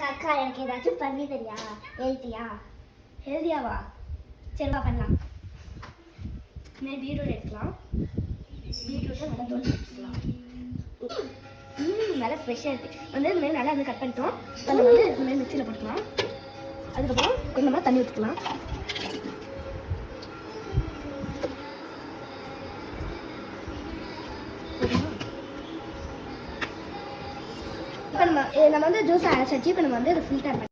அக்கா எனக்கு ஏதாச்சும் பண்ணி தரியா? ஹெல்த்தியாவா? சரிவா பண்ணலாம். பீட்ரூட் எடுக்கலாம். பீட்ரூட்டை நல்லா தோல் எடுத்துக்கலாம். நல்லா ஃப்ரெஷ்ஷாக இருக்குது வந்து இதுமாரி நல்லா வந்து கட் பண்ணிட்டோம். நம்ம வந்து இதுமாரி மிக்சியில் போட்டுக்கலாம். அதுக்கப்புறம் கொஞ்சமாக தண்ணி ஊற்றிக்கலாம். இப்போ நம்ம வந்து ஜூஸ் அரைச்சாச்சு. இப்போ நம்ம வந்து அதை ஃபில்டர் பண்ணி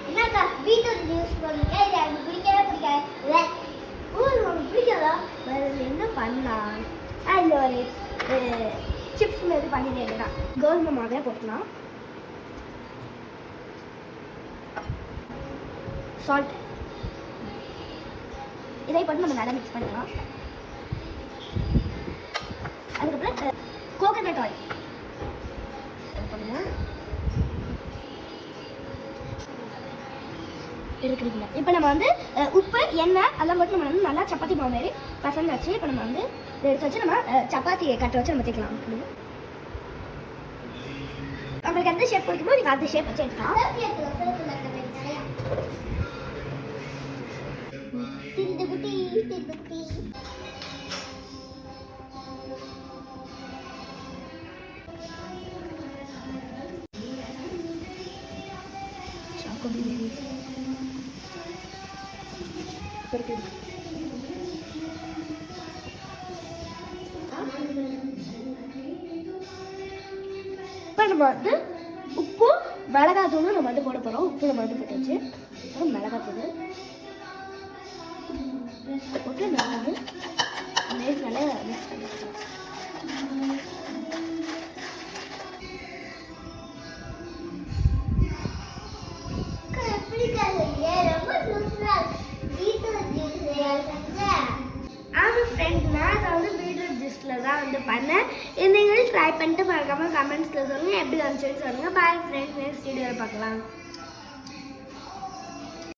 என்னக்கா பீட்ரூட் ஜூஸ் போடுங்க. இது எனக்கு பிடிக்கவே பிடிக்காது. உங்களுக்கு பிடிக்காதா? வேறு என்ன பண்ணலாம்? இந்த ஒரு சிப்ஸ் மாதிரி பண்ணிட்டு தான் கோதுமை மாவே போட்டுக்கலாம். சால்ட் இதை போட்டு நம்ம நல்லா மிக்ஸ் பண்ணிக்கலாம். அதுக்கப்புறம் கோகனட் ஆயில் இருக்குதுங்க. இப்போ நம்ம வந்து உப்பு எண்ணெய் அதெல்லாம் போட்டு நம்ம வந்து நல்லா சப்பாத்தி மாவு மாதிரி பசங்க வச்சு இப்போ நம்ம வந்து எடுத்து வச்சு நம்ம சப்பாத்தி கட்டை வச்சு நம்ம தேய்க்கலாம். உங்களுக்கு எந்த ஷேப் பிடிக்குமோ நீங்கள் அந்த ஷேப் வச்சு எடுக்கலாம். இப்போ நம்ம வந்து உப்பு மிளகாத்தூளும் நம்ம வந்து போட போகிறோம். உப்பு நம்ம வந்து போட்டாச்சு. அப்புறம் மிளகாத்தூள் போட்டு நம்ம வந்து நல்லா மிக்ஸ் பண்ணிக்கலாம். ஆமாம் ஃப்ரெண்ட், நான் அதை வந்து பீட்ரூட் ஜூஸில் தான் வந்து பண்ணேன். நீங்களும் ட்ரை பண்ணிட்டு மறக்காமல் கமெண்ட்ஸில் சொல்லுங்கள் எப்படி வந்துச்சுன்னு சொல்லுங்கள். பாய் ஃப்ரெண்ட்ஸ், நெக்ஸ்ட் வீடியோவில் பார்க்கலாம்.